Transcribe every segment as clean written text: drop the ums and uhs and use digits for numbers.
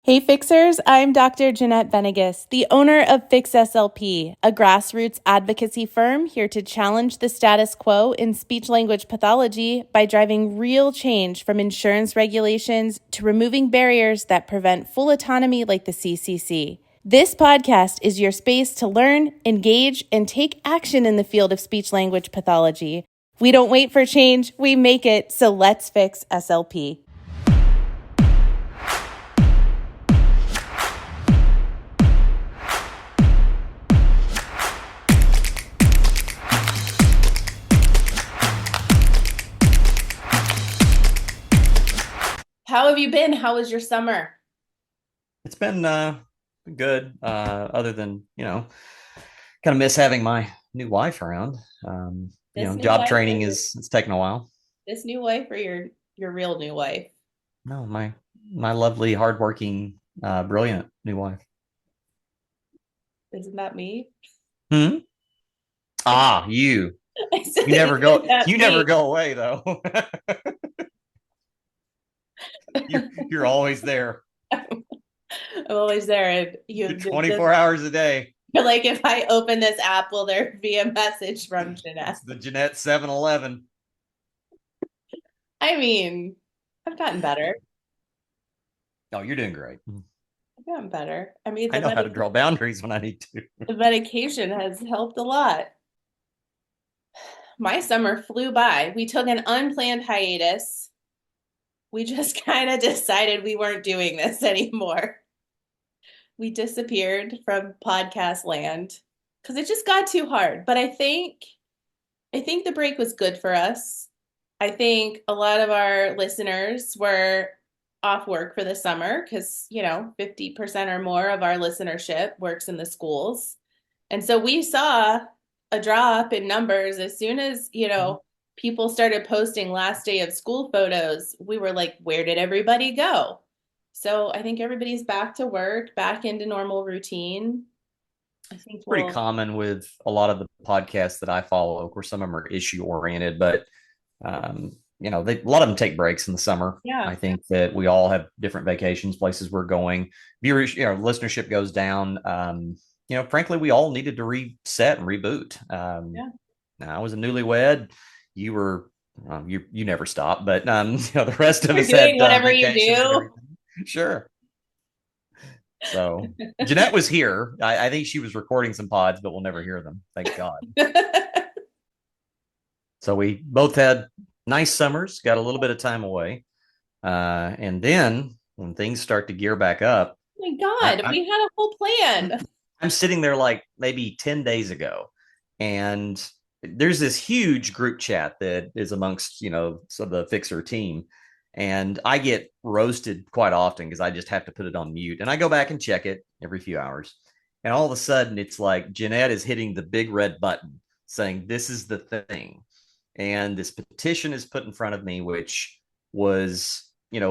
Hey Fixers, I'm Dr. Jeanette Benigas, the owner of Fix SLP, a grassroots advocacy firm here to challenge the status quo in speech-language pathology by driving real change from insurance regulations to removing barriers that prevent full autonomy like the CCC. This podcast is your space to learn, engage, and take action in the field of speech-language pathology. We don't wait for change, we make it, so let's fix SLP. How have you been? How was your summer? It's been good. Other than, kind of miss having my new wife around. This new Job wife training or is it's taking a while. this new wife or your real new wife? No, my lovely, hardworking, brilliant new wife. Isn't that me? Hmm? Ah, you. I said, You never isn't go. that You never me? go away though. You're always there. I'm always there, and You're you just 24 hours a day. feel like if I open this app, will there be a message from Jeanette? It's the Jeanette 7-Eleven. I mean, I've gotten better. Oh, you're doing great. I've gotten better. I mean, I know how to draw boundaries when I need to. the medication has helped a lot. My summer flew by. We took an unplanned hiatus. We just kind of decided we weren't doing this anymore. We disappeared from podcast land because it just got too hard. But I think the break was good for us. I think a lot of our listeners were off work for the summer because, 50% or more of our listenership works in the schools. And so we saw a drop in numbers as soon as, people started posting last day of school photos. We were like, where did everybody go? So I think everybody's back to work, back into normal routine. I think Pretty we'll, common with a lot of the podcasts that I follow. Of course, some of them are issue oriented, but a lot of them take breaks in the summer. yeah, I think that we all have different vacations, places we're going. Viewers, listenership goes down. Frankly, we all needed to reset and reboot. yeah. Now I was a newlywed. You were, you never stopped, but the rest of You're us had doing whatever you vacations and do. everything. Sure. So Jeanette was here. I think she was recording some pods, but we'll never hear them. Thank God. So we both had nice summers, got a little bit of time away. And then when things start to gear back up, Oh my I, God, we had a whole I'm, plan. I'm sitting there like maybe 10 days ago. And there's this huge group chat that is amongst, some of the Fixer team. And I get roasted quite often because I just have to put it on mute. And I go back and check it every few hours. And all of a sudden, it's like Jeanette is hitting the big red button saying, this is the thing. And this petition is put in front of me, which was,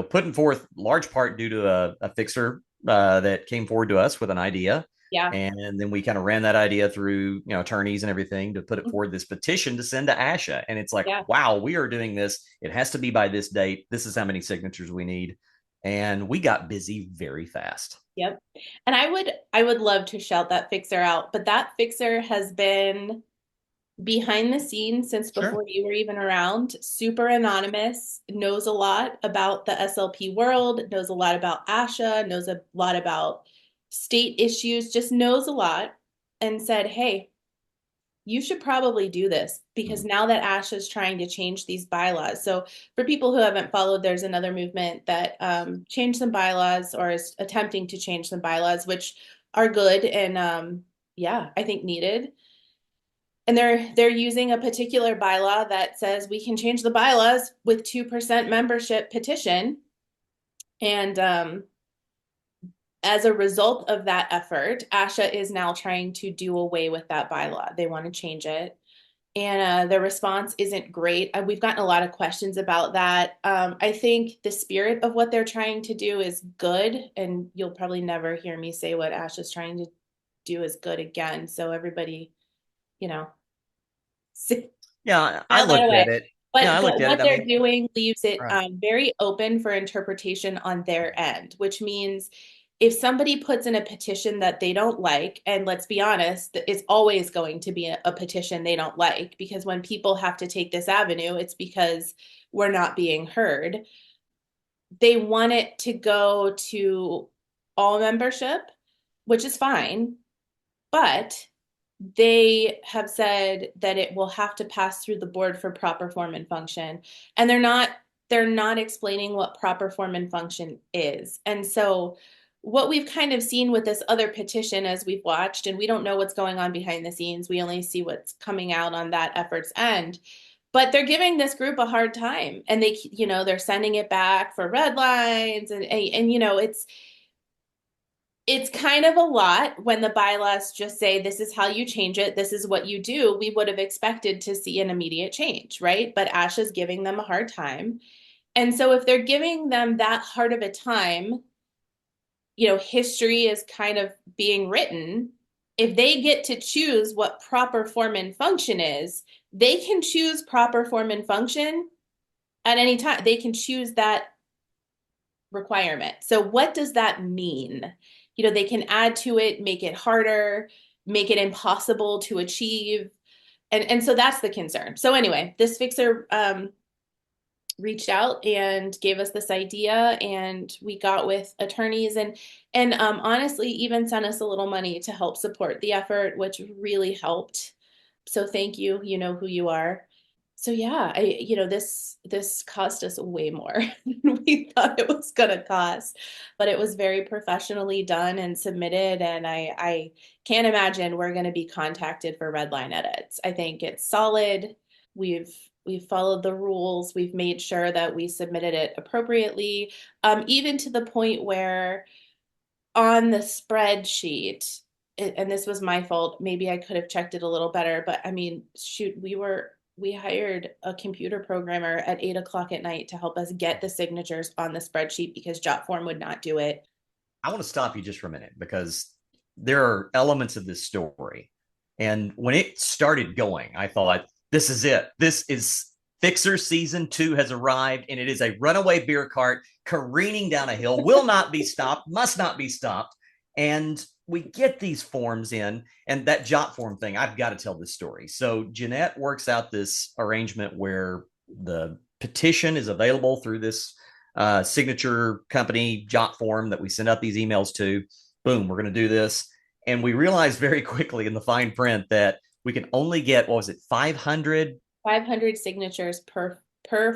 putting forth large part due to a fixer that came forward to us with an idea. Yeah. And then we kind of ran that idea through, attorneys and everything to put it forward this petition to send to ASHA. And it's like, Yeah. wow, we are doing this. It has to be by this date. This is how many signatures we need. And we got busy very fast. Yep. And I would love to shout that fixer out, but that fixer has been behind the scenes since Sure. before you were even around, super anonymous, knows a lot about the SLP world, knows a lot about ASHA, knows a lot about state issues, just knows a lot, and said, hey, you should probably do this because now that ASHA is trying to change these bylaws. So for people who haven't followed, there's another movement that changed some bylaws or is attempting to change some bylaws, which are good and I think needed. And they're using a particular bylaw that says we can change the bylaws with 2% membership petition. And as a result of that effort, ASHA is now trying to do away with that bylaw. They want to change it. And the response isn't great. We've gotten a lot of questions about that. I think the spirit of what they're trying to do is good. And you'll probably never hear me say what ASHA's trying to do is good again. So everybody, you know, Yeah, I file that looked away. at it. Yeah, But I looked but at what it. I they're mean, doing leaves it right. very open for interpretation on their end, which means if somebody puts in a petition that they don't like, and let's be honest, it's always going to be a petition they don't like, because when people have to take this avenue, it's because we're not being heard. They want it to go to all membership, which is fine, but they have said that it will have to pass through the board for proper form and function. And they're not explaining what proper form and function is. And so what we've kind of seen with this other petition as we've watched, and we don't know what's going on behind the scenes, we only see what's coming out on that effort's end. But they're giving this group a hard time, and they're sending it back for red lines, and it's kind of a lot when the bylaws just say this is how you change it, this is what you do. We would have expected to see an immediate change, right? But ASHA's giving them a hard time. And so if they're giving them that hard of a time, history is kind of being written. If they get to choose what proper form and function is, they can choose proper form and function at any time. They can choose that requirement. So what does that mean? They can add to it, make it harder, make it impossible to achieve. And so that's the concern. So anyway, this fixer reached out and gave us this idea, and we got with attorneys and honestly even sent us a little money to help support the effort, which really helped. So thank you. You know who you are. So yeah, this cost us way more than we thought it was gonna cost, but it was very professionally done and submitted, and I can't imagine we're gonna be contacted for red line edits. I think it's solid. We've followed the rules. We've made sure that we submitted it appropriately, even to the point where on the spreadsheet, and this was my fault, maybe I could have checked it a little better, but I mean, shoot, we hired a computer programmer at 8 o'clock at night to help us get the signatures on the spreadsheet because Jotform would not do it. I want to stop you just for a minute because there are elements of this story. And when it started going, I thought, this is it. This is Fixer season 2 has arrived, and it is a runaway beer cart careening down a hill, will not be stopped, must not be stopped. And we get these forms in, and that jot form thing, I've got to tell this story. So Jeanette works out this arrangement where the petition is available through this signature company jot form that we send out these emails to. Boom, we're going to do this. And we realized very quickly in the fine print that we can only get, what was it, 500 signatures per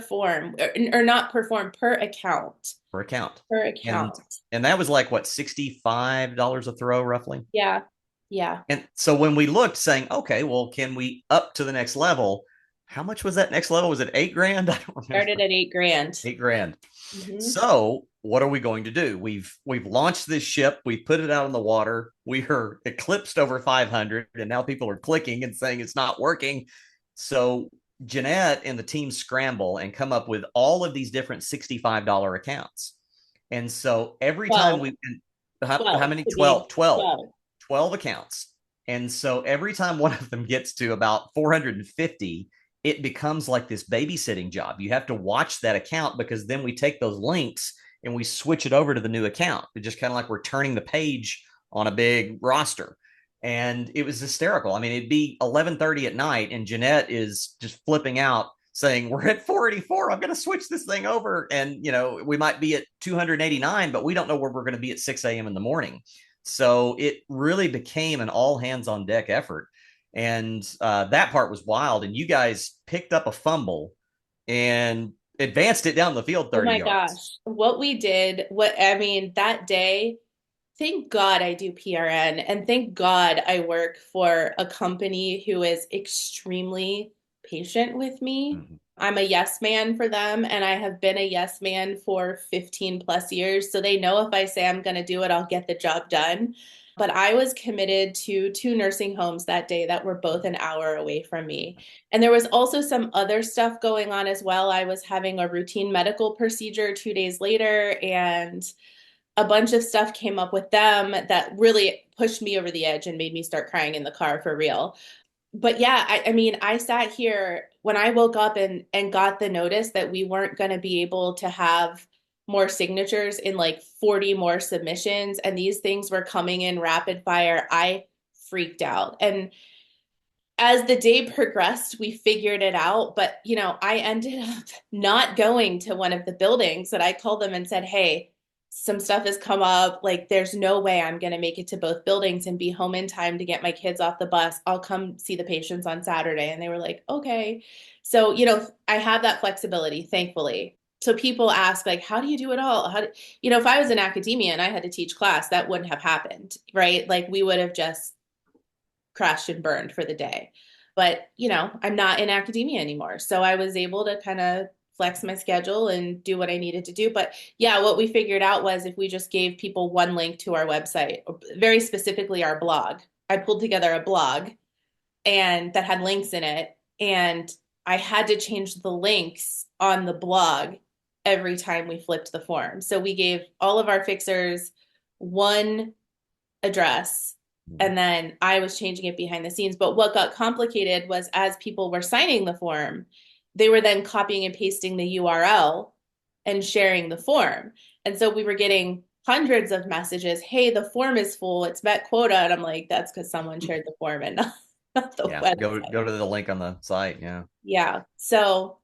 form, or not per form, per account. per account. Per And account. and that was like what, $65 a throw roughly? Yeah. Yeah. And so when we looked saying, okay, well, can we up to the next level? How much was that next level? Was it 8 grand? I don't remember. Started at 8 grand. 8 grand. Mm-hmm. So what are we going to do? We've launched this ship. We put it out on the water. We are eclipsed over 500, and now people are clicking and saying it's not working. So Jeanette and the team scramble and come up with all of these different $65 accounts. And so every time 12. we, how many? To be 12, 12, 12. 12 accounts. And so every time one of them gets to about 450, it becomes like this babysitting job. You have to watch that account because then we take those links and we switch it over to the new account. It's just kind of like we're turning the page on a big roster. And it was hysterical. I mean, it'd be 11:30 at night, and Jeanette is just flipping out, saying, "We're at 484. I'm going to switch this thing over, and we might be at 289, but we don't know where we're going to be at 6 a.m. in the morning." So it really became an all hands on deck effort, and that part was wild. And you guys picked up a fumble and advanced it down the field Oh 30 my yards. gosh. What we did, that day, thank God I do PRN, and thank God I work for a company who is extremely patient with me. Mm-hmm. I'm a yes man for them, and I have been a yes man for 15 plus years. So they know if I say I'm going to do it, I'll get the job done. But I was committed to 2 nursing homes that day that were both an hour away from me. And there was also some other stuff going on as well. I was having a routine medical procedure 2 days later, and a bunch of stuff came up with them that really pushed me over the edge and made me start crying in the car for real. But yeah, I mean, I sat here when I woke up and got the notice that we weren't going to be able to have more signatures in like 40 more submissions, and these things were coming in rapid fire. I freaked out. And as the day progressed, we figured it out. But, I ended up not going to one of the buildings, and I called them and said, hey, some stuff has come up. Like, there's no way I'm going to make it to both buildings and be home in time to get my kids off the bus. I'll come see the patients on Saturday. And they were like, okay. So, I have that flexibility, thankfully. So people ask, like, how do you do it all? If I was in academia and I had to teach class, that wouldn't have happened, right? Like, we would have just crashed and burned for the day. But, I'm not in academia anymore. So I was able to kind of flex my schedule and do what I needed to do. But yeah, what we figured out was if we just gave people one link to our website, very specifically our blog, I pulled together a blog and that had links in it. And I had to change the links on the blog every time we flipped the form. So we gave all of our fixers one address, and then I was changing it behind the scenes. But what got complicated was as people were signing the form, they were then copying and pasting the URL and sharing the form. And so we were getting hundreds of messages, hey, the form is full, it's met quota. And I'm like, that's because someone shared the form and not the Yeah, website. go to the link on the site. Yeah. Yeah. So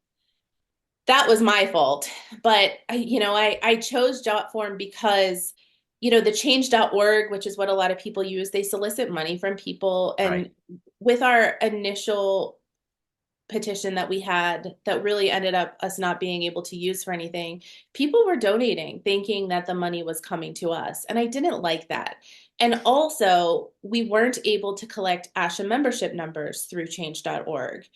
that was my fault. But I chose Jotform because, the change.org, which is what a lot of people use, they solicit money from people. Right. And with our initial petition that we had that really ended up us not being able to use for anything, people were donating, thinking that the money was coming to us. And I didn't like that. And also, we weren't able to collect ASHA membership numbers through change.org.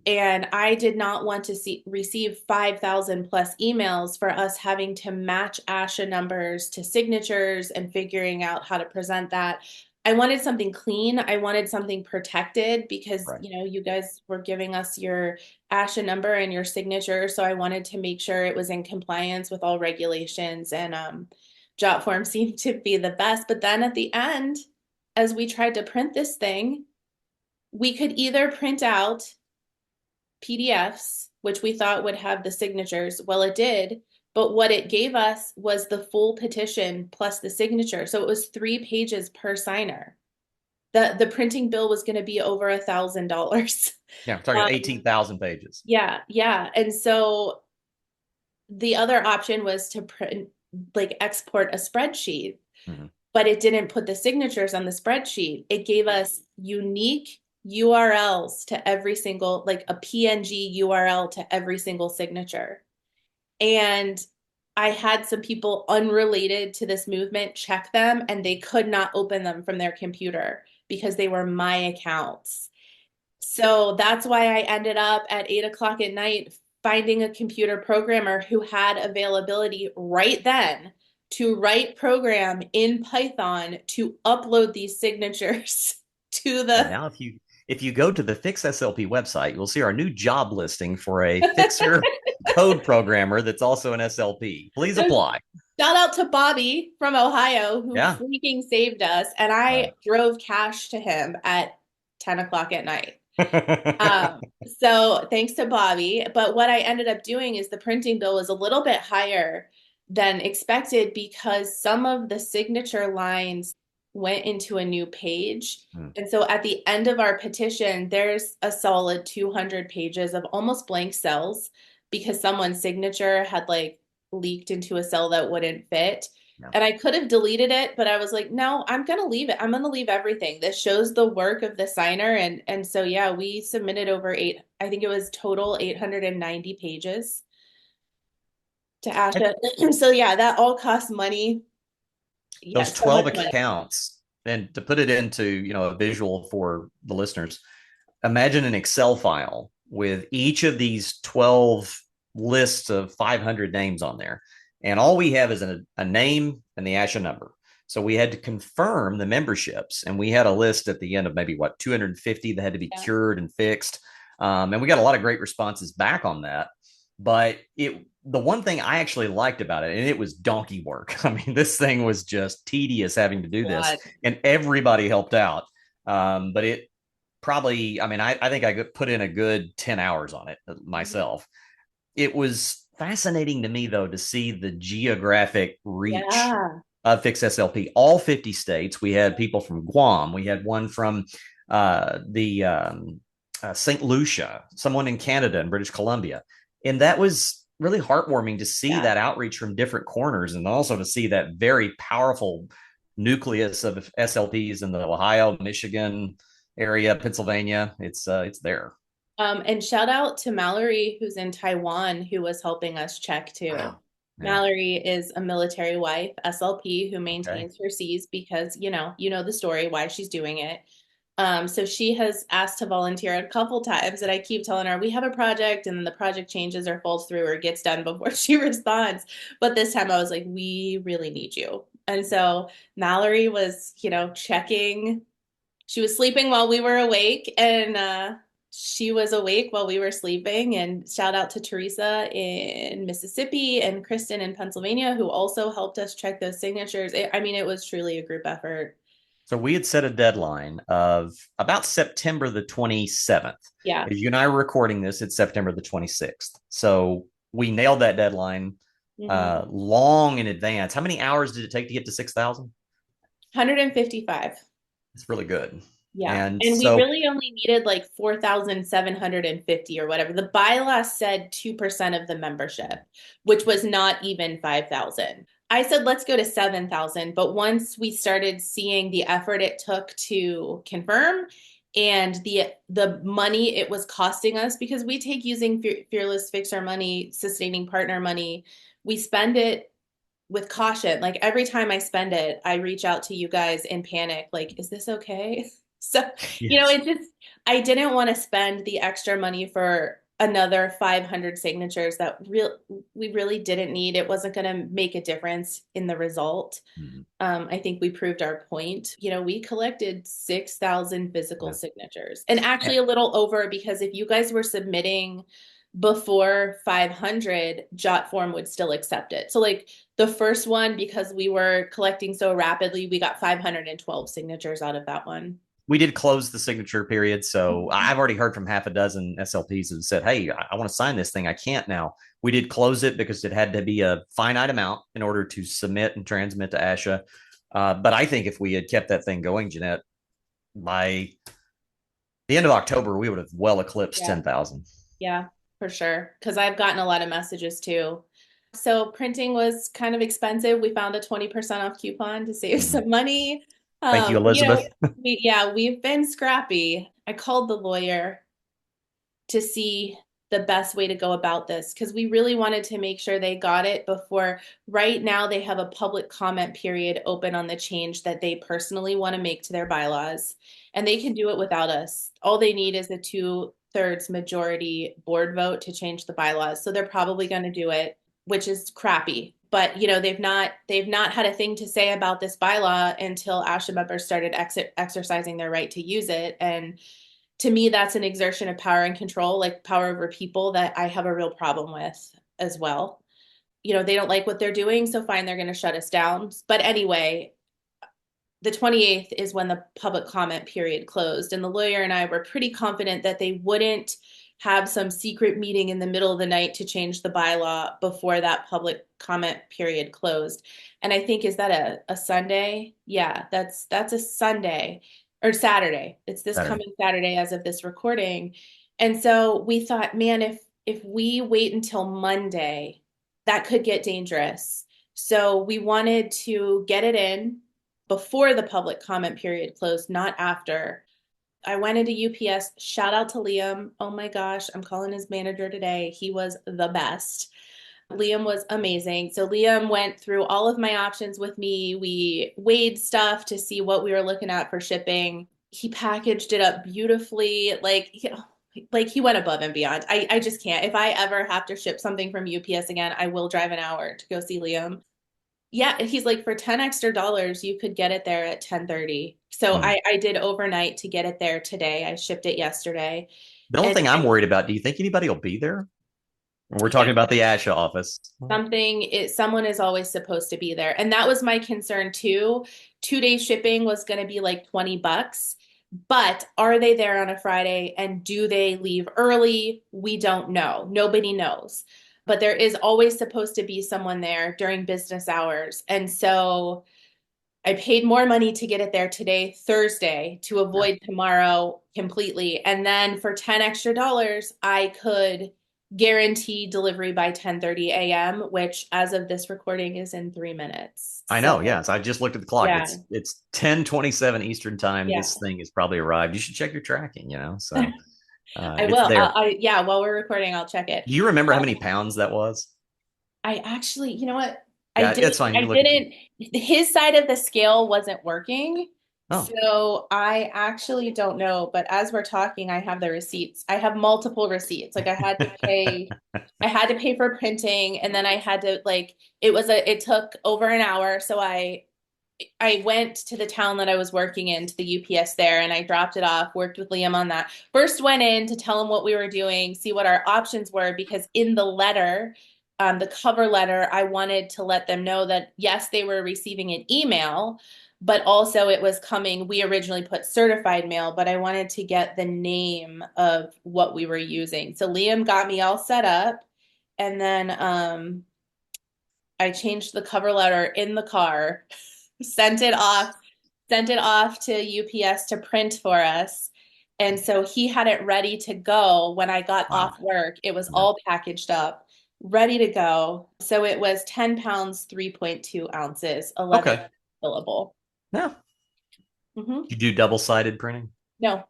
And I did not want to receive 5,000 plus emails for us having to match ASHA numbers to signatures and figuring out how to present that. I wanted something clean. I wanted something protected because, Right. you guys were giving us your ASHA number and your signature. So I wanted to make sure it was in compliance with all regulations, and Jotform seemed to be the best. But then at the end, as we tried to print this thing, we could either print out PDFs, which we thought would have the signatures. Well, it did. But what it gave us was the full petition plus the signature. So it was 3 pages per signer. The printing bill was going to be over $1,000. Yeah, I'm talking 18,000 pages. Yeah, yeah. And so the other option was to print, like, export a spreadsheet, Mhm. but it didn't put the signatures on the spreadsheet. It gave us unique URLs to every single, like a PNG URL to every single signature. And I had some people unrelated to this movement check them, and they could not open them from their computer because they were my accounts. So that's why I ended up at 8 o'clock at night finding a computer programmer who had availability right then to write program in Python to upload these signatures to And the now if you go to the Fix SLP website, you'll see our new job listing for a fixer code programmer that's also an SLP. Please apply. shout out to Bobby from Ohio who Yeah. freaking saved us. And I drove cash to him at 10 o'clock at night. So thanks to Bobby. But what I ended up doing is the printing bill was a little bit higher than expected because some of the signature lines went into a new page. And so at the end of our petition, there's a solid 200 pages of almost blank cells because someone's signature had like leaked into a cell that wouldn't fit. Yeah. And I could have deleted it, but I was like, no, I'm going to leave it. I'm going to leave everything. This shows the work of the signer. And so, yeah, we submitted over I think it was total 890 pages to ASHA. So yeah, that all costs money. Yeah, Those so 12 much money. accounts, and to put it into, a visual for the listeners, imagine an Excel file with each of these 12 lists of 500 names on there. And all we have is a name and the ASHA number. So we had to confirm the memberships, and we had a list at the end of maybe 250 that had to be cured and fixed. And we got a lot of great responses back on that. But the one thing I actually liked about it, and it was donkey work. I mean, this thing was just tedious having to do this, and everybody helped out. But it probably, I mean, I think I could put in a good 10 hours on it myself. It was fascinating to me, though, to see the geographic reach Yeah. of Fix SLP. All 50 states. We had people from Guam. We had one from the St. Lucia, someone in Canada and British Columbia. And that was really heartwarming to see Yeah. that outreach from different corners, and also to see that very powerful nucleus of SLPs in the Ohio, Michigan area, Pennsylvania. It's there. And shout out to Mallory, who's in Taiwan, who was helping us check too. Wow. Yeah. Mallory is a military wife, SLP, who Okay. maintains her Cs because, you know the story, why she's doing it. So she has asked to volunteer a couple times, and I keep telling her we have a project, and then the project changes or falls through or gets done before she responds. But this time I was like, we really need you. And so Mallory was, checking. She was sleeping while we were awake, and she was awake while we were sleeping. And shout out to Teresa in Mississippi and Kristen in Pennsylvania, who also helped us check those signatures. I mean, it was truly a group effort. So we had set a deadline of about September the 27th. Yeah. As you and I are recording this, it's September the 26th. So we nailed that deadline Mhm. long in advance. How many hours did it take to get to 6,000? 155. It's really good. Yeah. And And we so really only needed like 4,750 or whatever. The bylaw said 2% of the membership, which was not even 5,000. I said, let's go to 7,000. But once we started seeing the effort it took to confirm and the money it was costing us, because we take using Fearless Fixer money, sustaining partner money, we spend it with caution. Like every time I spend it, I reach out to you guys in panic, like, is this okay? So, yes. it just, I didn't want to spend the extra money for another 500 signatures that we really didn't need. It wasn't going to make a difference in the result. Mhm. I think we proved our point. We collected 6,000 physical Yeah. signatures, and actually a little over, because if you guys were submitting before 500, Jot form would still accept it. So like the first one, because we were collecting so rapidly, we got 512 signatures out of that one. We did close the signature period. So I've already heard from half a dozen SLPs who said, hey, I want to sign this thing. I can't now. We did close it because it had to be a finite amount in order to submit and transmit to ASHA. But I think if we had kept that thing going, Jeanette, by the end of October, we would have well eclipsed Yeah. 10,000. Yeah, for sure. Because I've gotten a lot of messages too. So printing was kind of expensive. We found a 20% off coupon to save Mm-hmm. some money. Thank you, Elizabeth. We've been scrappy. I called the lawyer to see the best way to go about this, because we really wanted to make sure they got it before. Right now they have a public comment period open on the change that they personally want to make to their bylaws, and they can do it without us. All they need is a 2/3 majority board vote to change the bylaws, so they're probably going to do it, which is crappy. But they've not had a thing to say about this bylaw until ASHA members started exercising their right to use it. And to me, that's an exertion of power and control, like power over people, that I have a real problem with as well. They don't like what they're doing, so fine, they're going to shut us down. But anyway, the 28th is when the public comment period closed, and the lawyer and I were pretty confident that they wouldn't have some secret meeting in the middle of the night to change the bylaw before that public comment period closed. And I think, is that a Sunday? Yeah, that's a Sunday or Saturday. It's this Saturday. coming Saturday as of this recording. And so we thought, man, if we wait until Monday, that could get dangerous. So we wanted to get it in before the public comment period closed, not after. I went into UPS. Shout out to Liam. Oh my gosh, I'm calling his manager today. He was the best. Liam was amazing. So Liam went through all of my options with me. We weighed stuff to see what we were looking at for shipping. He packaged it up beautifully. Like he went above and beyond. I just can't. If I ever have to ship something from UPS again, I will drive an hour to go see Liam. Yeah, he's like, for 10 extra dollars, you could get it there at 10:30. So Hmm. I did overnight to get it there today. I shipped it yesterday. The only And thing I'm worried about, do you think anybody will be there? We're talking about the ASHA office. someone is always supposed to be there. And that was my concern too. 2 day shipping was going to be like $20. But are they there on a Friday, and do they leave early? We don't know. Nobody knows. but there is always supposed to be someone there during business hours. And so I paid more money to get it there today, Thursday, to Yeah. avoid tomorrow completely. And then for 10 extra dollars, I could guarantee delivery by 10:30 a.m., which as of this recording is in 3 minutes. I So know. Yes. I just looked at the clock. yeah, It's 10:27 Eastern time. yeah. This thing is probably arrived. You should check your tracking, so I it's will. there. Yeah, while we're recording, I'll check it. Do you remember how many pounds that was? I actually, you know what? Yeah, it's fine. You I can look at didn't, his side of the scale wasn't working. oh, So I actually don't know, but as we're talking, I have the receipts. I have multiple receipts. Like I had to pay for printing and then I had to it took over an hour. So I went to the town that I was working in to the UPS there and I dropped it off, worked with Liam on that. First went in to tell him what we were doing, see what our options were, because in the letter, the cover letter, I wanted to let them know that yes, they were receiving an email, but also it was coming. We originally put certified mail, but I wanted to get the name of what we were using. So Liam got me all set up and then I changed the cover letter in the car, sent it off, sent it off to UPS to print for us. And so he had it ready to go when I got wow. off work. It was Yeah. all packaged up, ready to go. So it was 10 pounds, 3.2 ounces, 11 Okay. fillable. Yeah. Hmm. You do double-sided printing? No,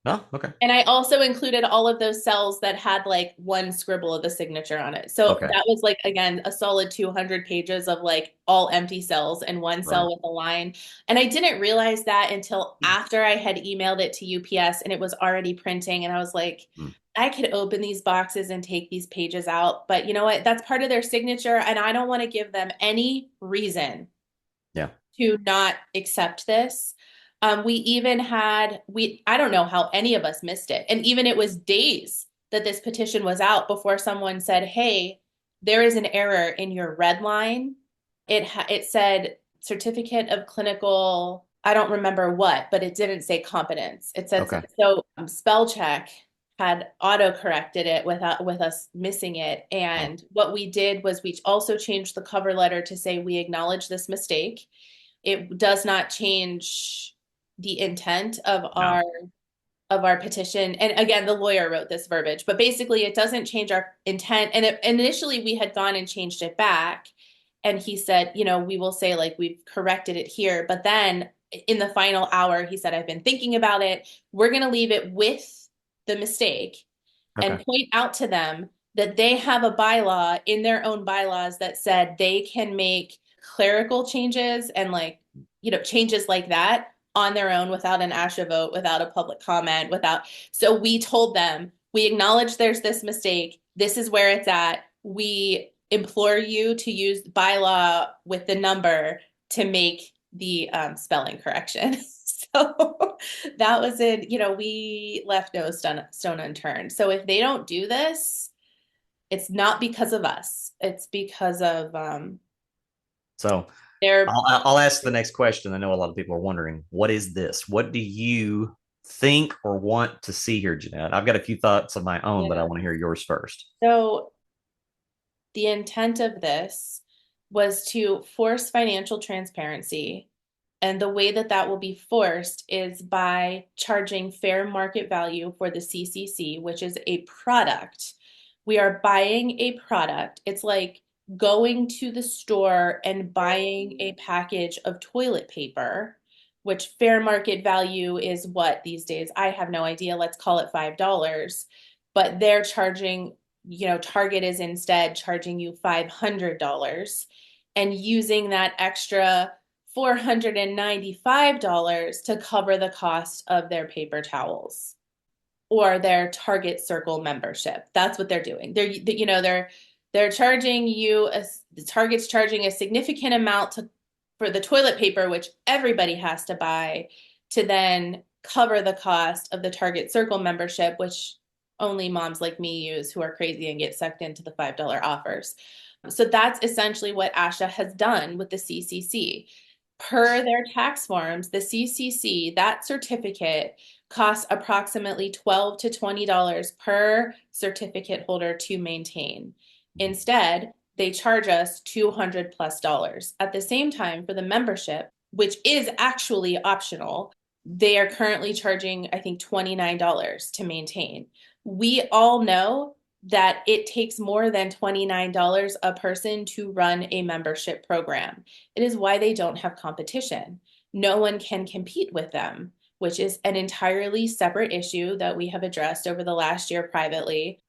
Oh, okay. and I also included all of those cells that had like one scribble of the signature on it. So Okay. that was like, again, a solid 200 pages of like all empty cells and one Right. cell with a line. And I didn't realize that until after I had emailed it to UPS and it was already printing. And I was like, Mm. I could open these boxes and take these pages out. But you know what? That's part of their signature. And I don't want to give them any reason Yeah. to not accept this. We even had I don't know how any of us missed it. And even it was days that this petition was out before someone said, "Hey, there is an error in your red line." It said Certificate of Clinical, I don't remember what, but it didn't say competence. It said Okay. so spell check had auto corrected it without with us missing it. Oh, And what we did was we also changed the cover letter to say we acknowledge this mistake. It does not change the intent no. of our petition. And again, the lawyer wrote this verbiage, but basically it doesn't change our intent. And initially we had gone and changed it back. And he said, we will say like we've corrected it here. But then in the final hour, he said, I've been thinking about it. We're going to leave it with the mistake Okay. and point out to them that they have a bylaw in their own bylaws that said they can make clerical changes and changes like that on their own without an ASHA vote, without a public comment, so we told them, we acknowledge there's this mistake. This is where it's at. We implore you to use bylaw with the number to make the spelling correction. So that was it. We left no stone unturned. So if they don't do this, it's not because of us. It's because of So their. I'll ask the next question. I know a lot of people are wondering, what is this? What do you think or want to see here, Jeanette? I've got a few thoughts of my own, but I Yeah. want to hear yours first. So the intent of this was to force financial transparency. And the way that that will be forced is by charging fair market value for the CCC, which is a product. We are buying a product. It's like going to the store and buying a package of toilet paper, which fair market value is what these days? I have no idea. Let's call it $5. But they're charging, Target is instead charging you $500 and using that extra $495 to cover the cost of their paper towels or their Target Circle membership. That's what they're doing. They're charging you the Target's charging a significant amount for the toilet paper, which everybody has to buy, to then cover the cost of the Target Circle membership, which only moms like me use who are crazy and get sucked into the $5 offers. So that's essentially what ASHA has done with the CCC. Per their tax forms, the CCC, that certificate costs approximately $12 to $20 per certificate holder to maintain. Instead, they charge us $200+ at the same time for the membership, which is actually optional. They are currently charging, I think, $29 to maintain. We all know that it takes more than $29 a person to run a membership program. It is why they don't have competition. No one can compete with them, which is an entirely separate issue that we have addressed over the last year privately.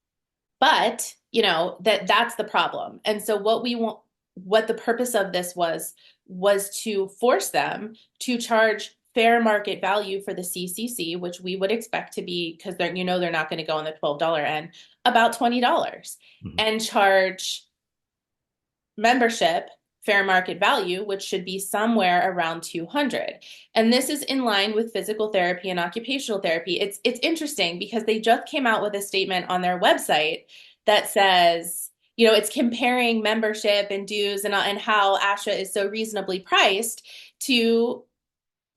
But, that's the problem. And so what the purpose of this was to force them to charge fair market value for the CCC, which we would expect to be, because they're not going to go on the $12 end, about $20, Mhm. and charge membership fair market value, which should be somewhere around 200. And this is in line with physical therapy and occupational therapy. It's interesting because they just came out with a statement on their website that says, it's comparing membership and dues and how ASHA is so reasonably priced to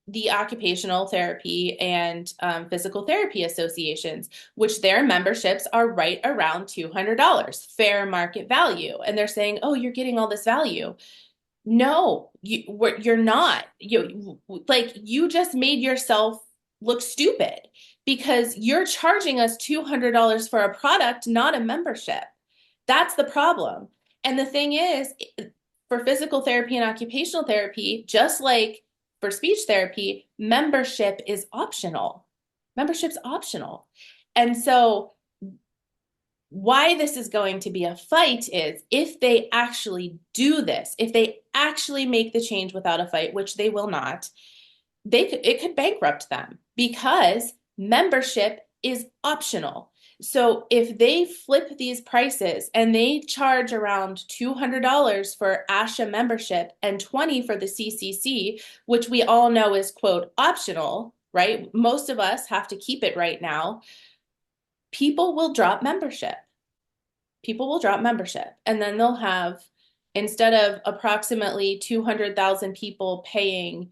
the occupational therapy and physical therapy associations, which their memberships are right around $200, fair market value. And they're saying, oh, you're getting all this value. No, you're not. You just made yourself look stupid because you're charging us $200 for a product, not a membership. That's the problem. And the thing is, for physical therapy and occupational therapy, just like for speech therapy, membership is optional. Membership's optional. And so why this is going to be a fight is if they actually do this, if they actually make the change without a fight, which they will not, it could bankrupt them because membership is optional. So if they flip these prices and they charge around $200 for ASHA membership and $20 for the CCC, which we all know is quote optional, right? Most of us have to keep it right now. People will drop membership. People will drop membership, and then they'll have, instead of approximately 200,000 people paying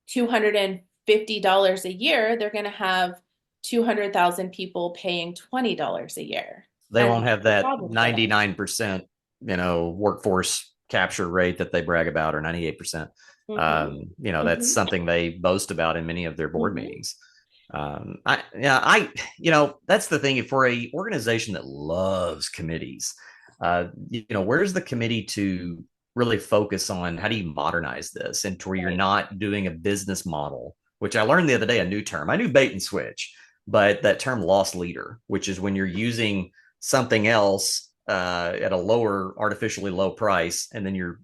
$250 a year, they're going to have 200,000 people paying $20 a year. They And won't that's have the that problem for them. 99%, workforce capture rate that they brag about, or 98%. Mm-hmm. That's Mm-hmm. something they boast about in many of their board Mm-hmm. meetings. That's the thing for a organization that loves committees. Where's the committee to really focus on how do you modernize this and to where you're Right. not doing a business model, which I learned the other day, a new term. I knew bait and switch, but that term loss leader, which is when you're using something else at a lower, artificially low price, and then you're,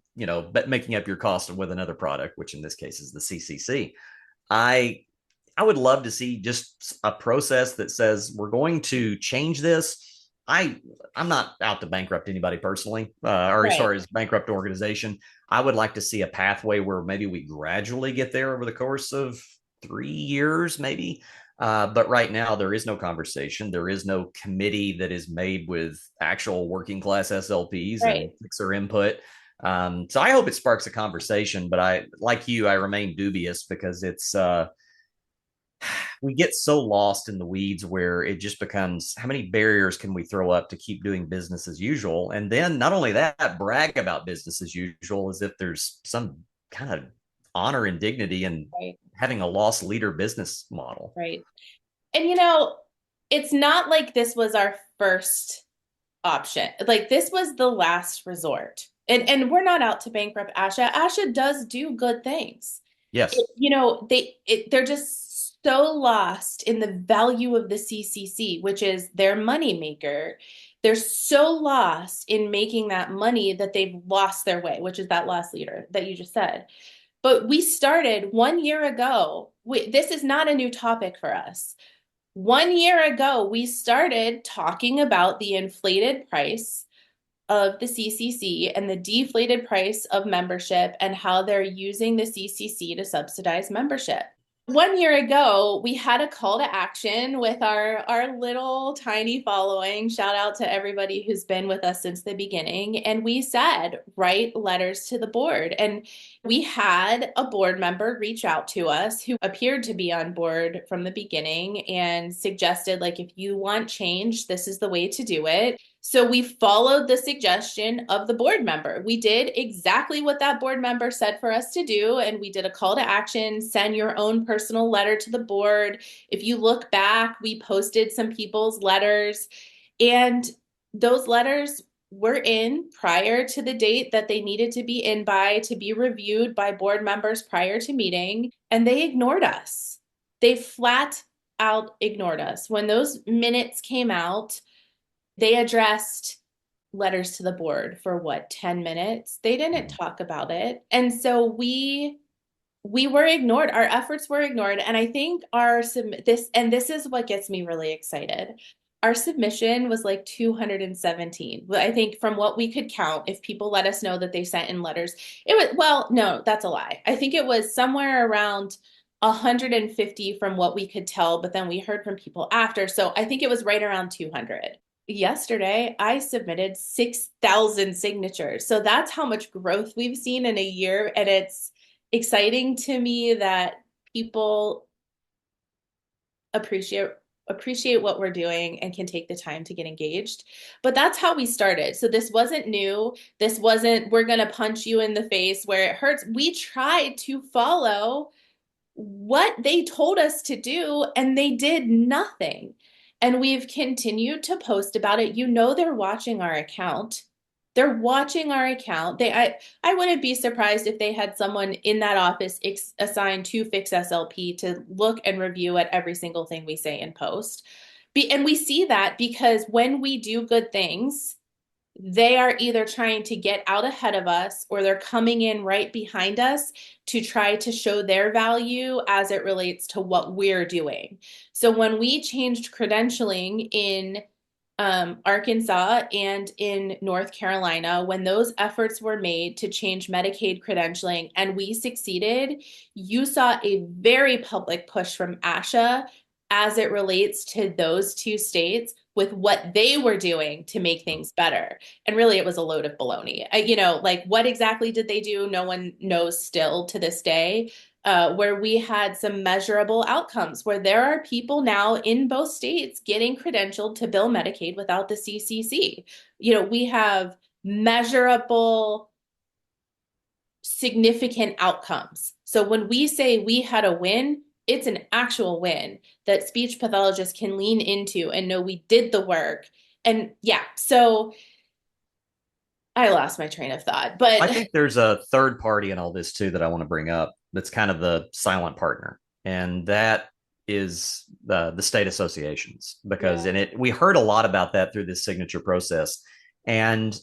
making up your cost with another product, which in this case is the CCC. I I would love to see just a process that says we're going to change this. I'm not out to bankrupt anybody personally, or as Right. far as bankrupt organization. I would like to see a pathway where maybe we gradually get there over the course of 3 years, maybe. But right now, there is no conversation. There is no committee that is made with actual working class SLPs and Right. fixer input. So I hope it sparks a conversation. But like you, I remain dubious because we get so lost in the weeds where it just becomes how many barriers can we throw up to keep doing business as usual? And then not only that, brag about business as usual as if there's some kind of honor and dignity in Right. having a loss leader business model. Right. And it's not like this was our first option. Like this was the last resort. And we're not out to bankrupt ASHA. ASHA does do good things. Yes. They're just so lost in the value of the CCC, which is their moneymaker. They're so lost in making that money that they've lost their way, which is that loss leader that you just said. But we started 1 year ago. This is not a new topic for us. 1 year ago, we started talking about the inflated price of the CCC and the deflated price of membership and how they're using the CCC to subsidize membership. 1 year ago, we had a call to action with our little tiny following. Shout out to everybody who's been with us since the beginning. And we said, write letters to the board. And we had a board member reach out to us who appeared to be on board from the beginning and suggested, like, if you want change, this is the way to do it. So we followed the suggestion of the board member. We did exactly what that board member said for us to do, and we did a call to action, send your own personal letter to the board. If you look back, we posted some people's letters, and those letters were in prior to the date that they needed to be in by to be reviewed by board members prior to meeting, and they ignored us. They flat out ignored us. When those minutes came out, they addressed letters to the board for what, 10 minutes? They didn't talk about it. And so we were ignored. Our efforts were ignored. And I think this is what gets me really excited. Our submission was like 217. I think from what we could count, if people let us know that they sent in letters, it was, well, no, that's a lie. I think it was somewhere around 150 from what we could tell, but then we heard from people after. So I think it was right around 200. Yesterday, I submitted 6,000 signatures. So that's how much growth we've seen in a year. And it's exciting to me that people appreciate what we're doing and can take the time to get engaged. But that's how we started. So this wasn't new. This wasn't, we're going to punch you in the face where it hurts. We tried to follow what they told us to do, and they did nothing. And we've continued to post about it. You know, they're watching our account. They're watching our account. I wouldn't be surprised if they had someone in that office assigned to Fix SLP to look and review at every single thing we say and post. And we see that because when we do good things, they are either trying to get out ahead of us or they're coming in right behind us to try to show their value as it relates to what we're doing. So when we changed credentialing in Arkansas and in North Carolina, when those efforts were made to change Medicaid credentialing and we succeeded, you saw a very public push from ASHA as it relates to those two states with what they were doing to make things better. And really, it was a load of baloney. Like what exactly did they do? No one knows still to this day. Where we had some measurable outcomes, where there are people now in both states getting credentialed to bill Medicaid without the CCC. We have measurable, significant outcomes. So when we say we had a win, it's an actual win that speech pathologists can lean into and know we did the work. And yeah, so I lost my train of thought, I but think there's a third party in all this too that I want to bring up that's kind of the silent partner, and that is the state associations. Because yeah, in it, we heard a lot about that through this signature process. And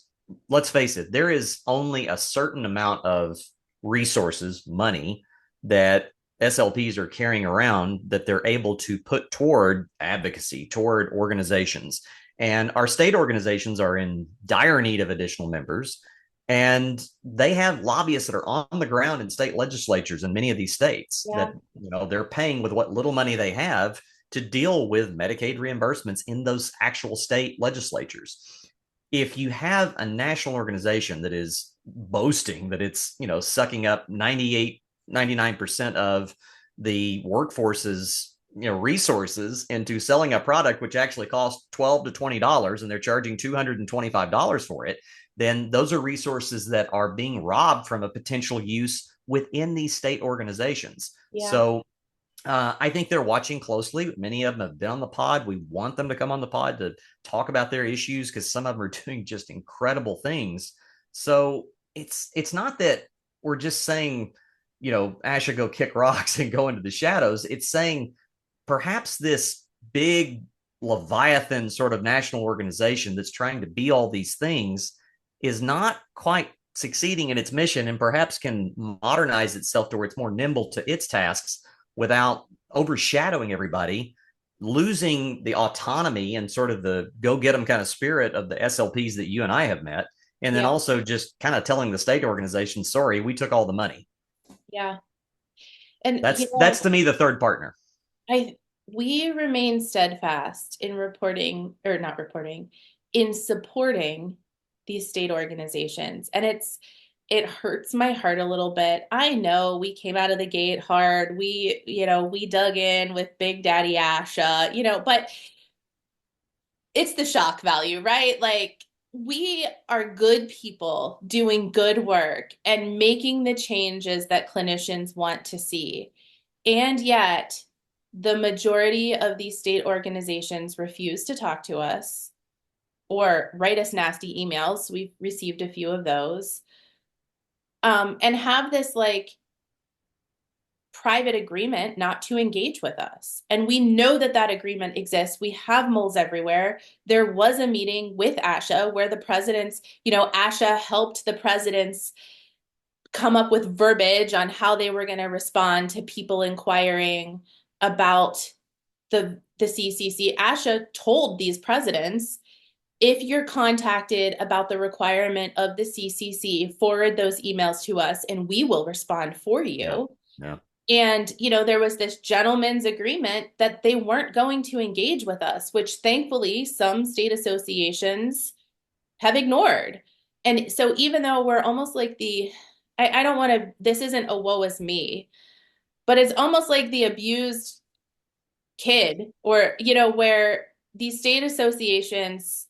let's face it, there is only a certain amount of resources, money, that SLPs are carrying around that they're able to put toward advocacy, toward organizations. And our state organizations are in dire need of additional members, and they have lobbyists that are on the ground in state legislatures in many of these states yeah, that they're paying with what little money they have to deal with Medicaid reimbursements in those actual state legislatures. If you have a national organization that is boasting that it's sucking up 99% of the workforce's resources into selling a product which actually costs $12 to $20, and they're charging $225 for it, then those are resources that are being robbed from a potential use within these state organizations. yeah, So I think they're watching closely. Many of them have been on the pod. We want them to come on the pod to talk about their issues because some of them are doing just incredible things. So it's not that we're just saying, ASHA go kick rocks and go into the shadows. It's saying perhaps this big Leviathan sort of national organization that's trying to be all these things is not quite succeeding in its mission, and perhaps can modernize itself to where it's more nimble to its tasks without overshadowing everybody, losing the autonomy and sort of the go get them kind of spirit of the SLPs that you and I have met. And then yeah, also just kind of telling the state organization, sorry, we took all the money. yeah. And That's to me the third partner. I we remain steadfast in reporting or not reporting, in supporting these state organizations. And it hurts my heart a little bit. I know we came out of the gate hard. We dug in with Big Daddy ASHA, but it's the shock value, right? Like we are good people doing good work and making the changes that clinicians want to see. And yet, the majority of these state organizations refuse to talk to us or write us nasty emails. We've received a few of those. And have this like private agreement not to engage with us. And we know that that agreement exists. We have moles everywhere. There was a meeting with ASHA where the presidents, ASHA helped the presidents come up with verbiage on how they were going to respond to people inquiring about the CCC. ASHA told these presidents, if you're contacted about the requirement of the CCC, forward those emails to us and we will respond for Yeah. you. Yeah. And, there was this gentleman's agreement that they weren't going to engage with us, which thankfully some state associations have ignored. And so even though we're almost like I don't want to, this isn't a woe is me, but it's almost like the abused kid or, where these state associations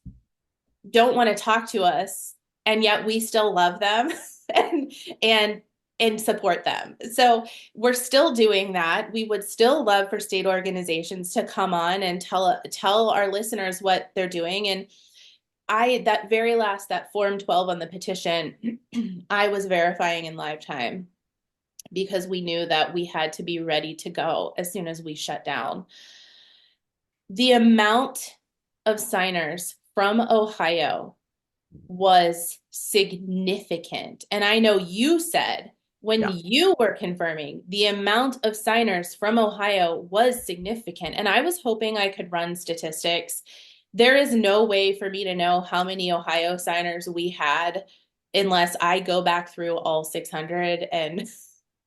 don't want to talk to us and yet we still love them and and and support them. So we're still doing that. We would still love for state organizations to come on and tell our listeners what they're doing. And that very last, that form 12 on the petition, I was verifying in live time because we knew that we had to be ready to go as soon as we shut down. The amount of signers from Ohio was significant. And I know you said when Yeah. you were confirming, the amount of signers from Ohio was significant. And I was hoping I could run statistics. There is no way for me to know how many Ohio signers we had unless I go back through all 600 and,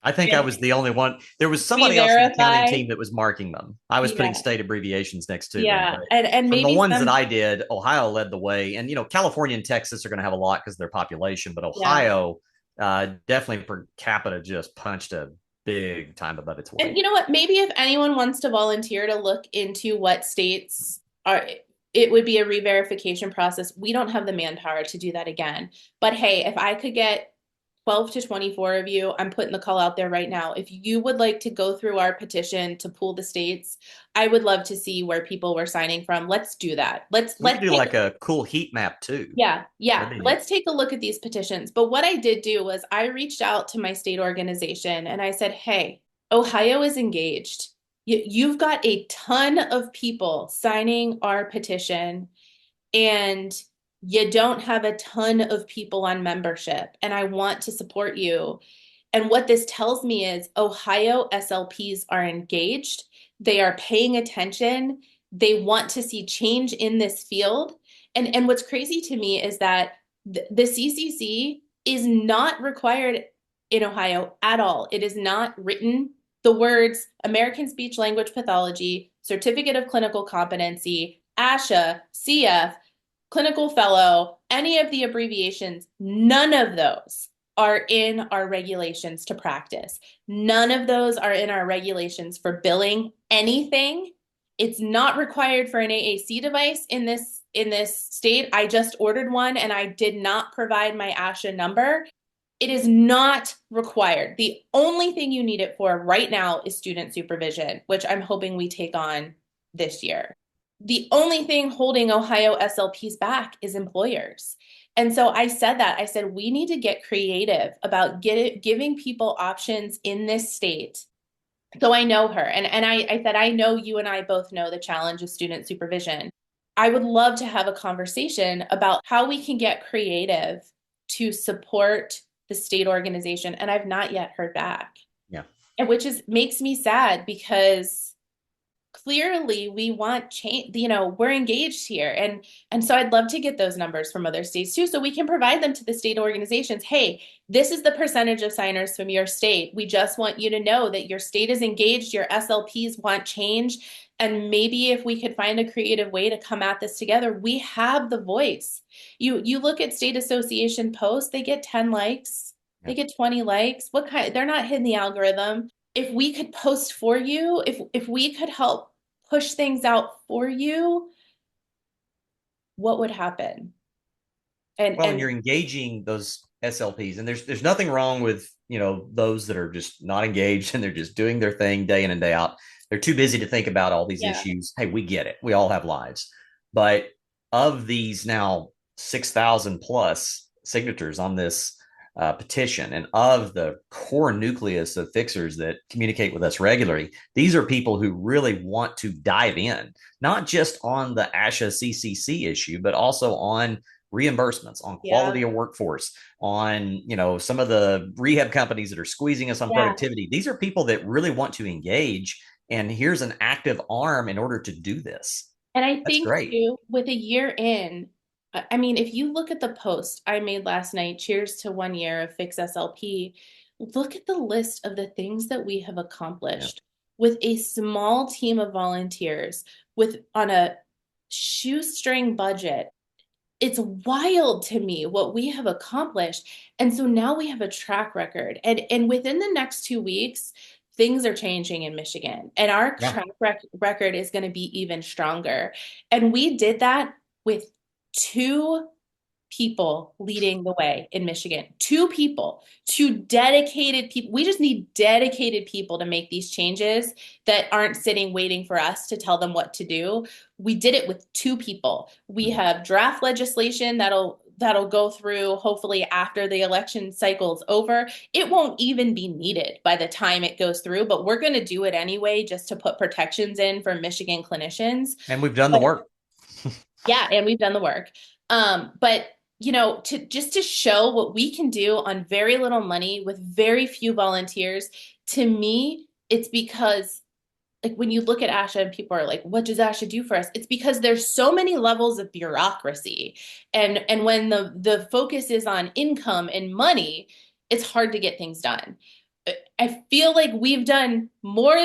I think I and was the only one. There was somebody else in the counting re-verify. team that was marking them. I was putting Yeah. state abbreviations next to them, Yeah. but And from the maybe ones that some, I did, Ohio led the way. And California and Texas are going to have a lot because of their population, but yeah. Ohio definitely per capita just punched a big time above its And weight. you know what? Maybe if anyone wants to volunteer to look into what states are, it would be a re-verification process. We don't have the manpower to do that again. But hey, if I could get 12 to 24 of you, I'm putting the call out there right now. If you would like to go through our petition to pool the states, I would love to see where people were signing from. Let's do that. We could Let's do take like a cool heat map too. yeah, yeah. That'd be neat. Let's take a look at these petitions. But what I did do was I reached out to my state organization and I said, hey, Ohio is engaged. You've got a ton of people signing our petition, and you don't have a ton of people on membership. And I want to support you. And what this tells me is Ohio SLPs are engaged. They are paying attention. They want to see change in this field. And what's crazy to me is that the CCC is not required in Ohio at all. It is not written. The words American Speech Language Pathology, Certificate of Clinical Competency, ASHA, CF, Clinical Fellow, any of the abbreviations, none of those are in our regulations to practice. None of those are in our regulations for billing anything. It's not required for an AAC device in this state. I just ordered one and I did not provide my ASHA number. It is not required. The only thing you need it for right now is student supervision, which I'm hoping we take on this year. The only thing holding Ohio SLPs back is employers. And so I said that. I said, we need to get creative about giving people options in this state. So I know her. And I said, I know you and I both know the challenge of student supervision. I would love to have a conversation about how we can get creative to support the state organization. And I've not yet heard back. Yeah. And which makes me sad because clearly we want change, we're engaged here. And so I'd love to get those numbers from other states too, so we can provide them to the state organizations. Hey, this is the percentage of signers from your state. We just want you to know that your state is engaged, your SLPs want change. And maybe if we could find a creative way to come at this together, we have the voice. You look at state association posts, they get 10 likes, Yeah. they get 20 likes. What kind? They're not hitting the algorithm. If we could post for you, if we could help push things out for you, what would happen? And Well, and you're engaging those SLPs, and there's nothing wrong with those that are just not engaged and they're just doing their thing day in and day out. They're too busy to think about all these yeah, issues. Hey, we get it. We all have lives, but of these now 6,000 plus signatures on this petition, and of the core nucleus of fixers that communicate with us regularly, these are people who really want to dive in, not just on the ASHA CCC issue, but also on reimbursements, on yeah, quality of workforce, on some of the rehab companies that are squeezing us on yeah. productivity. These are people that really want to engage, and here's an active arm in order to do this. And I That's think great. too, with a year in, I mean, if you look at the post I made last night, cheers to 1 year of Fix SLP, look at the list of the things that we have Yeah. accomplished with a small team of volunteers, with on a shoestring budget. It's wild to me what we have accomplished. And so now we have a track record. And within the next 2 weeks, things are changing in Michigan. And our Yeah. record is going to be even stronger. And we did that with two people leading the way in Michigan. Two people, two dedicated people. We just need dedicated people to make these changes that aren't sitting waiting for us to tell them what to do. We did it with two people. We have draft legislation that'll go through hopefully after the election cycle's over. It won't even be needed by the time it goes through, but we're going to do it anyway just to put protections in for Michigan clinicians. And we've done the But work. yeah, and we've done the work. But to just to show what we can do on very little money with very few volunteers, to me, it's because like when you look at ASHA and people are like, what does ASHA do for us? It's because there's so many levels of bureaucracy. And when the focus is on income and money, it's hard to get things done. I feel like we've done more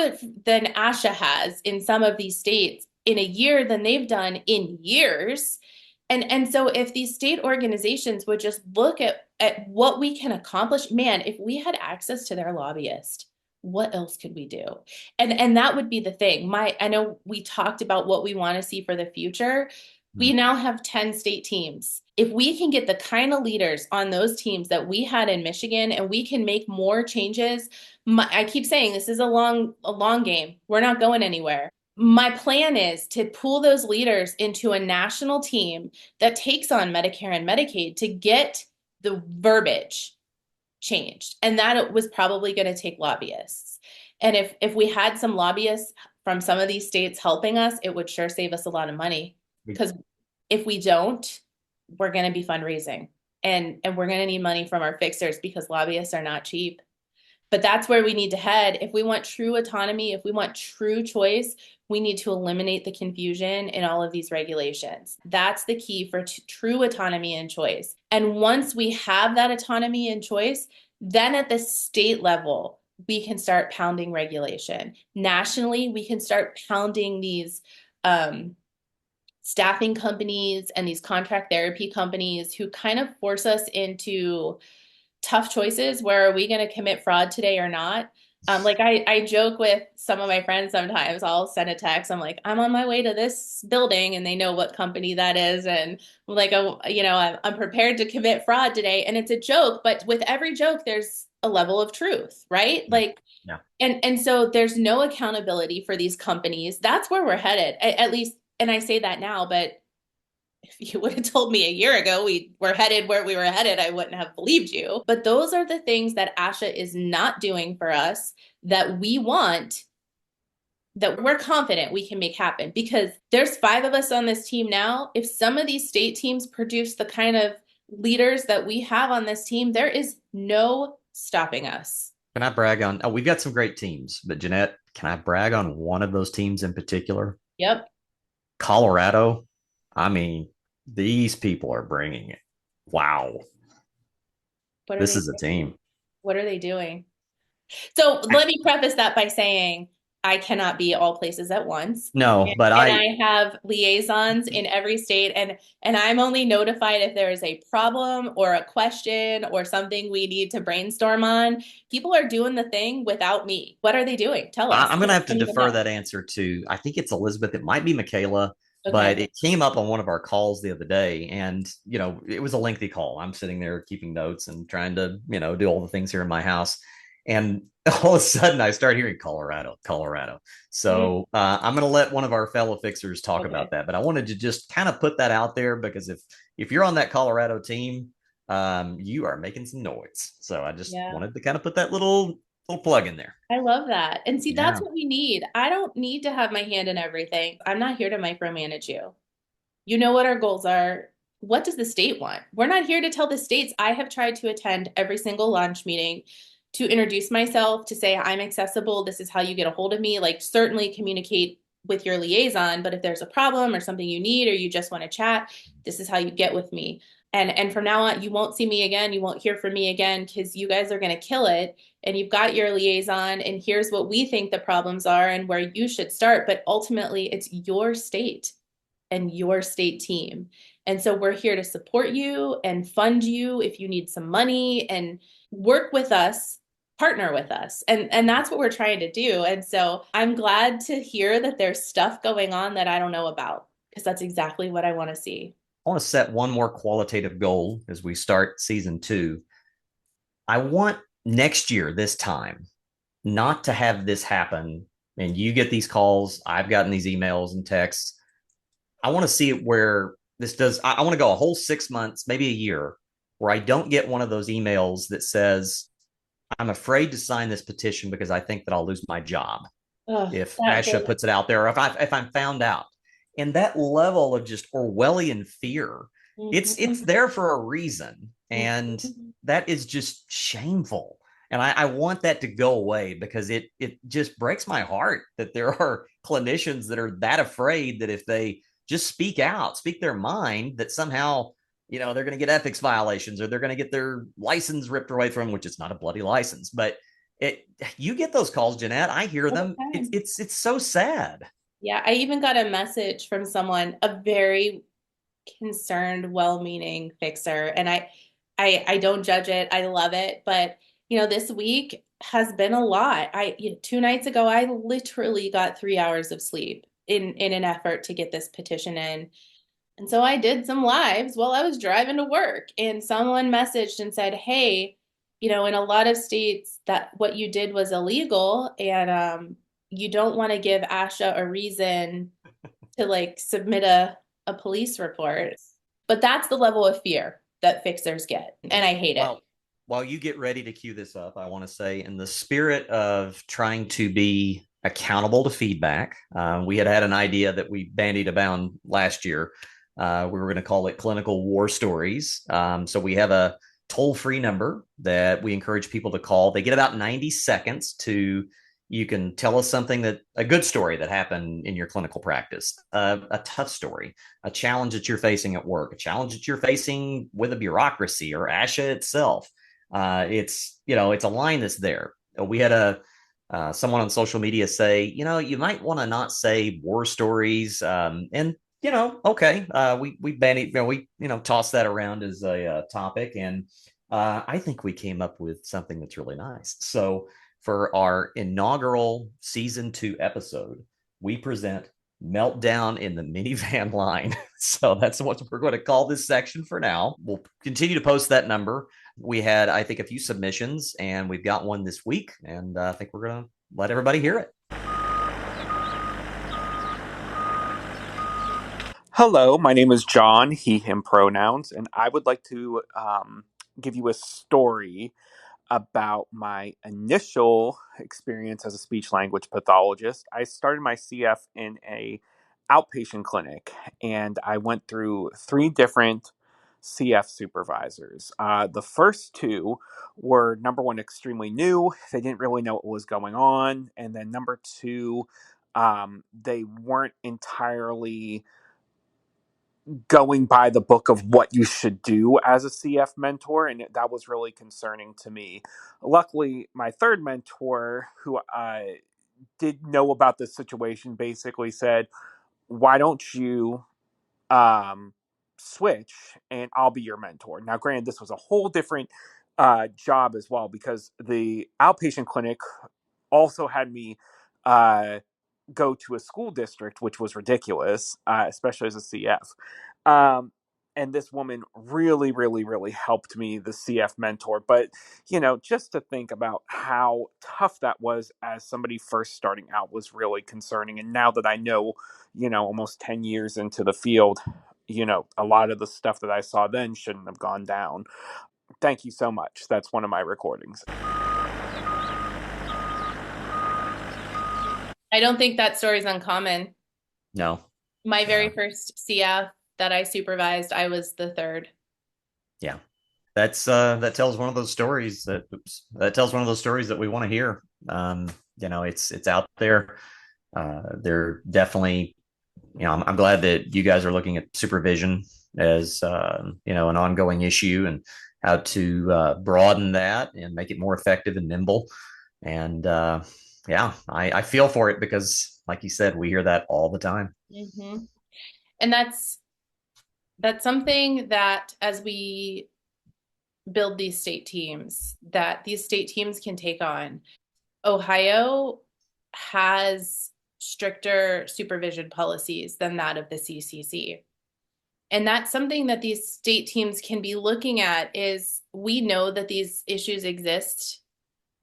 than ASHA has in some of these states in a year than they've done in years. And so if these state organizations would just look at what we can accomplish, man, if we had access to their lobbyist, what else could we do? And that would be the thing. I know we talked about what we want to see for the future. We now have 10 state teams. If we can get the kind of leaders on those teams that we had in Michigan and we can make more changes, I keep saying this is a long game. We're not going anywhere. My plan is to pull those leaders into a national team that takes on Medicare and Medicaid to get the verbiage changed. And that it was probably going to take lobbyists. And if we had some lobbyists from some of these states helping us, it would sure save us a lot of money. Because if we don't, we're going to be fundraising. And we're going to need money from our fixers because lobbyists are not cheap. But that's where we need to head. If we want true autonomy, if we want true choice, we need to eliminate the confusion in all of these regulations. That's the key for true autonomy and choice. And once we have that autonomy and choice, then at the state level, we can start pounding regulation. Nationally, we can start pounding these staffing companies and these contract therapy companies who kind of force us into tough choices where are we going to commit fraud today or not? Like I joke with some of my friends sometimes. I'll send a text. I'm like, I'm on my way to this building, and they know what company that is. And I'm like, oh, I'm prepared to commit fraud today. And it's a joke, but with every joke, there's a level of truth, right? Yeah. Like, Yeah. and so there's no accountability for these companies. That's where we're headed, at least. And I say that now, but if you would have told me a year ago we were headed where we were headed, I wouldn't have believed you. But those are the things that ASHA is not doing for us that we want, that we're confident we can make happen. Because there's 5 of us on this team now. If some of these state teams produce the kind of leaders that we have on this team, there is no stopping us. Can I brag on? Oh, we've got some great teams, but Jeanette, can I brag on one of those teams in particular? Yep. Colorado. I mean, these people are bringing it. Wow. What are This they is a doing? team. What are they doing? So let me preface that by saying I cannot be all places at once. No, but And I have liaisons in every state, and I'm only notified if there is a problem or a question or something we need to brainstorm on. People are doing the thing without me. What are they doing? Tell us. I'm going to have to I don't even defer know. that answer to, I think it's Elizabeth. It might be Michaela. Okay. but it came up on one of our calls the other day. And, it was a lengthy call. I'm sitting there keeping notes and trying to, do all the things here in my house. And all of a sudden I start hearing Colorado, Colorado. Mm, So I'm going to let one of our fellow fixers talk about okay. that. But I wanted to just kind of put that out there because if you're on that Colorado team, you are making some noise. So I just Yeah. wanted to kind of put that little plug in there. I love that. And see, that's Yeah. what we need. I don't need to have my hand in everything. I'm not here to micromanage you. You know what our goals are. What does the state want? We're not here to tell the states. I have tried to attend every single launch meeting to introduce myself, to say I'm accessible. This is how you get a hold of me. Like, certainly communicate with your liaison, but if there's a problem or something you need or you just want to chat, this is how you get with me. And from now on, you won't see me again. You won't hear from me again because you guys are going to kill it. And you've got your liaison, and here's what we think the problems are and where you should start. But ultimately, it's your state and your state team. And so we're here to support you and fund you if you need some money and work with us, partner with us. And that's what we're trying to do. And so I'm glad to hear that there's stuff going on that I don't know about because that's exactly what I want to see. I want to set one more qualitative goal as we start season 2. I want next year, this time, not to have this happen. And you get these calls, I've gotten these emails and texts. I want to see it where this does, I want to go a whole 6 months, maybe a year, where I don't get one of those emails that says, I'm afraid to sign this petition because I think that I'll lose my job Oh, if that ASHA goes. puts it out there, or if I'm found out. And that level of just Orwellian fear, it's Mhm. there for a reason, and Mhm. that is just shameful. And I want that to go away because it just breaks my heart that there are clinicians that are that afraid that if they just speak out, speak their mind, that somehow they're going to get ethics violations or they're going to get their license ripped away from them, which is not a bloody license, but it you get those calls, Jeanette. I hear All them. the time. It's so sad. Yeah, I even got a message from someone, a very concerned, well-meaning fixer, and I don't judge it. I love it, but this week has been a lot. 2 nights ago, I literally got 3 hours of sleep in an effort to get this petition in. And so I did some lives while I was driving to work, and someone messaged and said, "Hey, in a lot of states that what you did was illegal, and you don't want to give ASHA a reason to like submit a police report." But that's the level of fear that fixers get, and I hate it. While you get ready to cue this up, I want to say, in the spirit of trying to be accountable to feedback, we had an idea that we bandied about last year. We were going to call it clinical war stories. So we have a toll free number that we encourage people to call. They get about 90 seconds to, you can tell us something, that a good story that happened in your clinical practice, a tough story, a challenge that you're facing at work, a challenge that you're facing with a bureaucracy or ASHA itself. It's a line that's there. We had someone on social media say, you might want to not say war stories, and okay, we bandy, we toss that around as a topic, and I think we came up with something that's really nice. So for our inaugural season 2 episode, we present Meltdown in the Minivan Line. So that's what we're going to call this section for now. We'll continue to post that number. We had, I think, a few submissions, and we've got one this week, and I think we're going to let everybody hear it. Hello, my name is John, he, him pronouns, and I would like to give you a story about my initial experience as a speech language pathologist. I started my CF in a outpatient clinic, and I went through 3 different CF supervisors. The first 2 were, number one, extremely new. They didn't really know what was going on. And then number 2, they weren't entirely going by the book of what you should do as a CF mentor, and that was really concerning to me. Luckily, my third mentor, who did know about this situation, basically said, "Why don't you switch, and I'll be your mentor?" Now, granted, this was a whole different job as well, because the outpatient clinic also had me. go to a school district, which was ridiculous, especially as a CF. And this woman really, really, really helped me, the CF mentor. But, just to think about how tough that was as somebody first starting out was really concerning. And now that I know, almost 10 years into the field, a lot of the stuff that I saw then shouldn't have gone down. Thank you so much. That's one of my recordings. I don't think that story is uncommon. No. My very first CF that I supervised, I was the third. Yeah. That tells one of those stories that tells one of those stories that we want to hear. It's out there. They're definitely, I'm glad that you guys are looking at supervision as an ongoing issue and how to broaden that and make it more effective and nimble. And I feel for it because, like you said, we hear that all the time. Mm-hmm. And that's something that as we build these state teams, that these state teams can take on. Ohio has stricter supervision policies than that of the CCC. And that's something that these state teams can be looking at is we know that these issues exist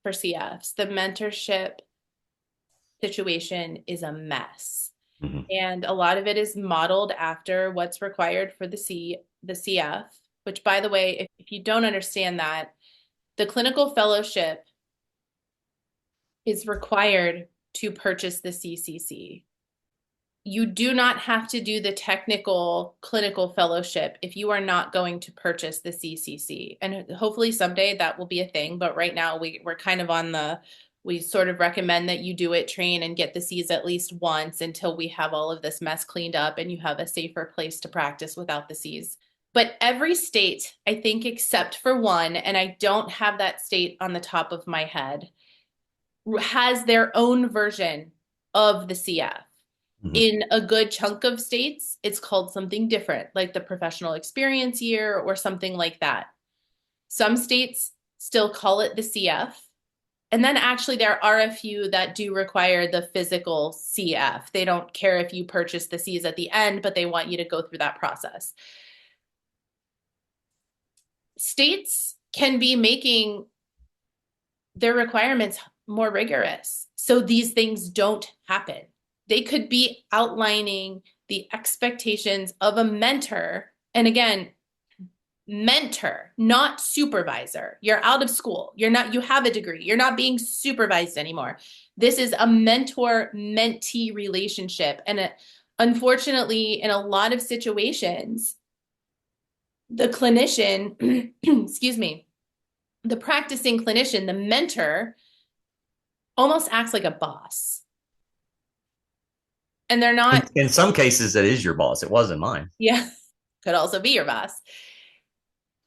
for CFs. The mentorship situation is a mess. Mm-hmm. And a lot of it is modeled after what's required for the CF, which, by the way, if you don't understand that, the clinical fellowship is required to purchase the CCC. You do not have to do the technical clinical fellowship if you are not going to purchase the CCC. And hopefully someday that will be a thing. But right now we're kind of we sort of recommend that you do it, train, and get the Cs at least once until we have all of this mess cleaned up and you have a safer place to practice without the Cs. But every state, I think, except for one, and I don't have that state on the top of my head, has their own version of the CF. Mm-hmm. In a good chunk of states, it's called something different, like the professional experience year or something like that. Some states still call it the CF. And then actually there are a few that do require the physical CF. They don't care if you purchase the Cs at the end, but they want you to go through that process. States can be making their requirements more rigorous so these things don't happen. They could be outlining the expectations of a mentor. And again, mentor, not supervisor. You're out of school. You have a degree. You're not being supervised anymore. This is a mentor-mentee relationship. And unfortunately, in a lot of situations, the clinician, excuse me, the practicing clinician, the mentor, almost acts like a boss. And they're not. In some cases, that is your boss. It wasn't mine. Yeah, could also be your boss.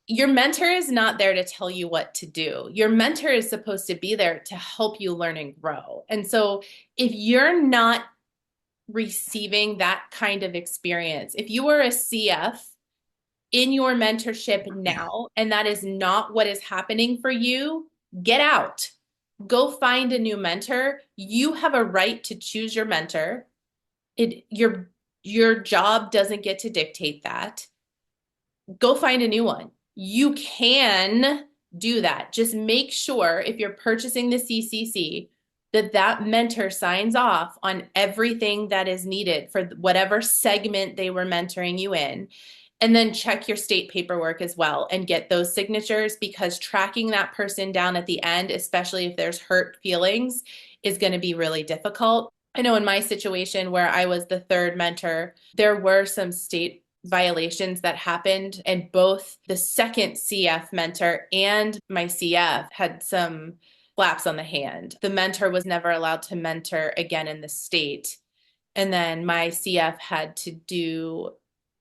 Your mentor is not there to tell you what to do. Your mentor is supposed to be there to help you learn and grow. And so if you're not receiving that kind of experience, if you are a CF in your mentorship now, and that is not what is happening for you, get out. Go find a new mentor. You have a right to choose your mentor. Your job doesn't get to dictate that. Go find a new one. You can do that. Just make sure if you're purchasing the CCC that mentor signs off on everything that is needed for whatever segment they were mentoring you in. And then check your state paperwork as well and get those signatures, because tracking that person down at the end, especially if there's hurt feelings, is going to be really difficult. I know in my situation where I was the third mentor, there were some state violations that happened, and both the second CF mentor and my CF had some slaps on the hand. The mentor was never allowed to mentor again in the state. And then my CF had to do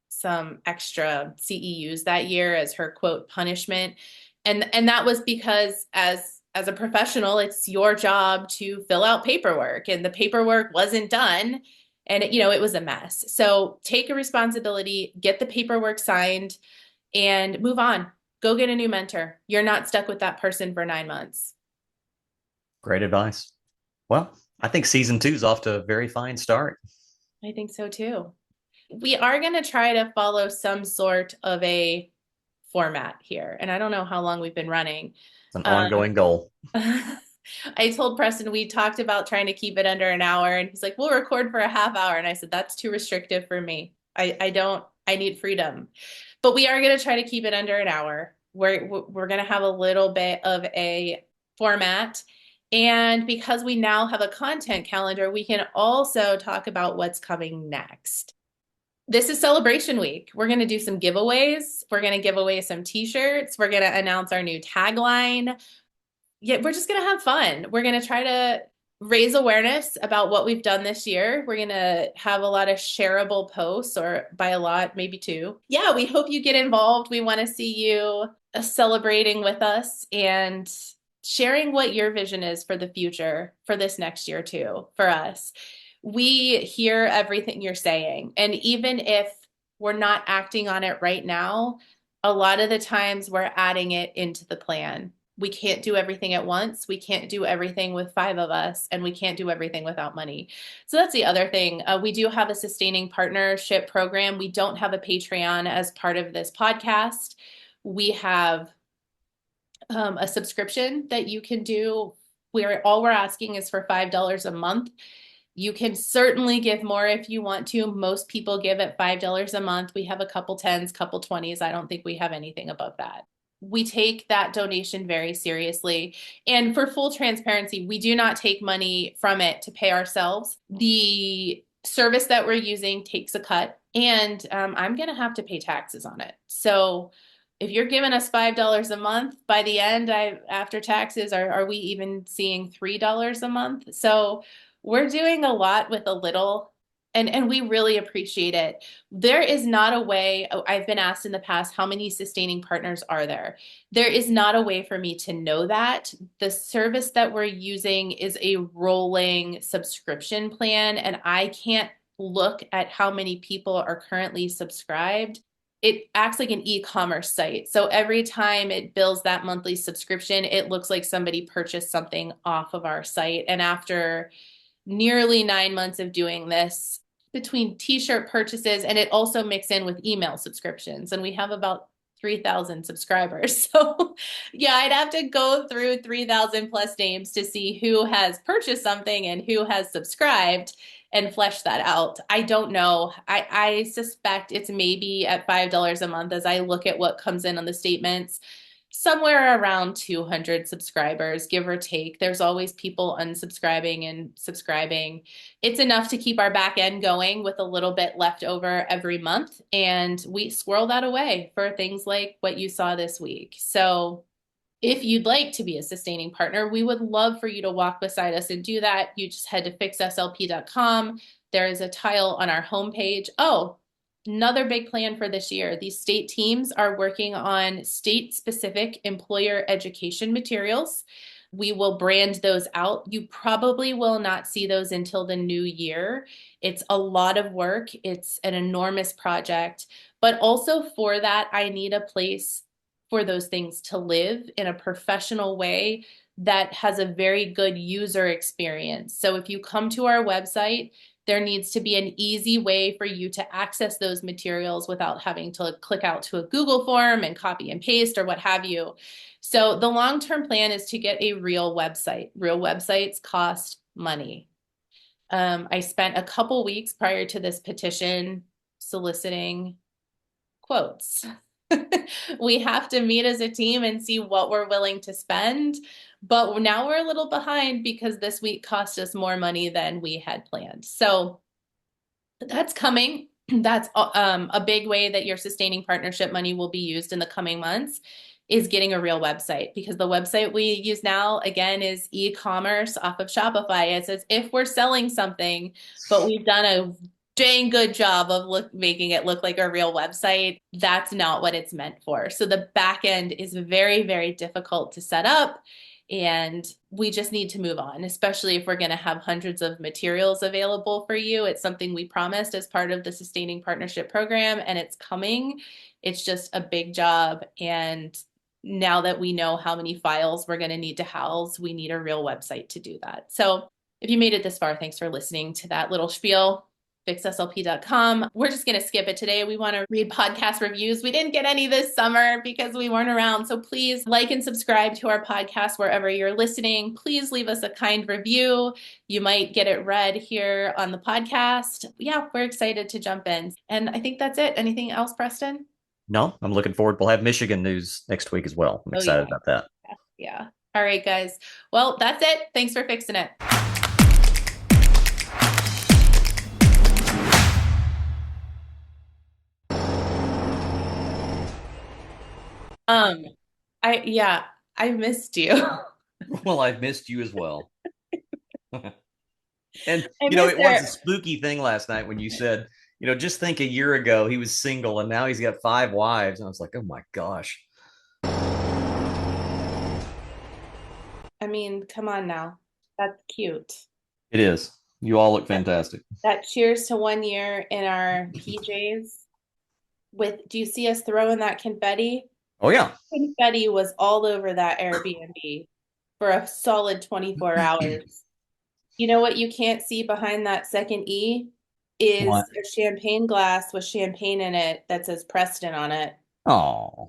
some extra CEUs that year as her quote punishment. And that was because as a professional, it's your job to fill out paperwork, and the paperwork wasn't done. And it was a mess. So take a responsibility, get the paperwork signed, and move on. Go get a new mentor. You're not stuck with that person for 9 months. Great advice. Well, I think season 2 is off to a very fine start. I think so too. We are going to try to follow some sort of a format here. And I don't know how long we've been running. It's an Um, ongoing goal. I told Preston we talked about trying to keep it under an hour, and he's like, "We'll record for a half hour." And I said, "That's too restrictive for me. I need freedom." But we are going to try to keep it under an hour. We're going to have a little bit of a format. And because we now have a content calendar, we can also talk about what's coming next. This is celebration week. We're going to do some giveaways. We're going to give away some t-shirts. We're going to announce our new tagline. Yeah, we're just going to have fun. We're going to try to raise awareness about what we've done this year. We're going to have a lot of shareable posts, or by a lot, maybe two. Yeah, we hope you get involved. We want to see you celebrating with us and sharing what your vision is for the future for this next year too, for us. We hear everything you're saying. And even if we're not acting on it right now, a lot of the times we're adding it into the plan. We can't do everything at once. We can't do everything with 5 of us, and we can't do everything without money. So that's the other thing. We do have a sustaining partnership program. We don't have a Patreon as part of this podcast. We have a subscription that you can do where all we're asking is for $5 a month. You can certainly give more if you want to. Most people give at $5 a month. We have a couple 10s, couple 20s. I don't think we have anything above that. We take that donation very seriously. And for full transparency, we do not take money from it to pay ourselves. The service that we're using takes a cut, and I'm going to have to pay taxes on it. So if you're giving us $5 a month, by the end, after taxes, are we even seeing $3 a month? So we're doing a lot with a little, and we really appreciate it. There is not a way, I've been asked in the past, how many sustaining partners are there? There is not a way for me to know that. The service that we're using is a rolling subscription plan, and I can't look at how many people are currently subscribed. It acts like an e-commerce site. So every time it bills that monthly subscription, it looks like somebody purchased something off of our site. And after nearly 9 months of doing this, between t-shirt purchases, and it also mixes in with email subscriptions, and we have about 3,000 subscribers. So yeah, I'd have to go through 3,000 plus names to see who has purchased something and who has subscribed and flesh that out. I don't know. I suspect it's maybe at $5 a month, as I look at what comes in on the statements, somewhere around 200 subscribers, give or take. There's always people unsubscribing and subscribing. It's enough to keep our back end going with a little bit left over every month. And we squirrel that away for things like what you saw this week. So if you'd like to be a sustaining partner, we would love for you to walk beside us and do that. You just head to fixslp.com. There is a tile on our homepage. Oh, another big plan for this year. These state teams are working on state-specific employer education materials. We will brand those out. You probably will not see those until the new year. It's a lot of work. It's an enormous project. But also for that, I need a place for those things to live in a professional way that has a very good user experience. So if you come to our website, there needs to be an easy way for you to access those materials without having to click out to a Google form and copy and paste or what have you. So the long-term plan is to get a real website. Real websites cost money. I spent a couple weeks prior to this petition soliciting quotes. We have to meet as a team and see what we're willing to spend. But now we're a little behind because this week cost us more money than we had planned. So that's coming. That's a big way that your sustaining partnership money will be used in the coming months, is getting a real website, because the website we use now, again, is e-commerce off of Shopify. It's as if we're selling something, but we've done a dang good job of making it look like a real website. That's not what it's meant for. So the back end is very, very difficult to set up, and we just need to move on, especially if we're going to have hundreds of materials available for you. It's something we promised as part of the Sustaining Partnership Program, and it's coming. It's just a big job. And now that we know how many files we're going to need to house, we need a real website to do that. So If you made it this far, thanks for listening to that little spiel. FixSLP.com. We're just going to skip it today. We want to read podcast reviews. We didn't get any this summer because we weren't around. So please like and subscribe to our podcast wherever you're listening. Please leave us a kind review. You might get it read here on the podcast. Yeah, we're excited to jump in. And I think that's it. Anything else, Preston? No, I'm looking forward. We'll have Michigan news next week as well. I'm excited about that. Yeah. All right, guys. Well, that's it. Thanks for fixing it. I missed you. Well, I've missed you as well. And I it was a spooky thing last night when you said, just think a year ago he was single and now he's got 5 wives. And I was like, oh my gosh. I mean, come on now. That's cute. It is. You all look fantastic. That cheers to 1 year in our PJs. Do you see us throwing that confetti? Oh, yeah. Confetti was all over that Airbnb for a solid 24 hours. You know what you can't see behind that second E is What? a champagne glass with champagne in it that says Preston on it. Oh.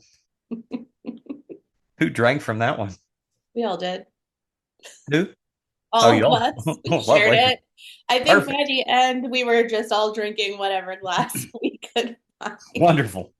Who drank from that one? We all did. Who? All of us. We shared it. I think Perfect. by the end, we were just all drinking whatever glass we could find. Wonderful.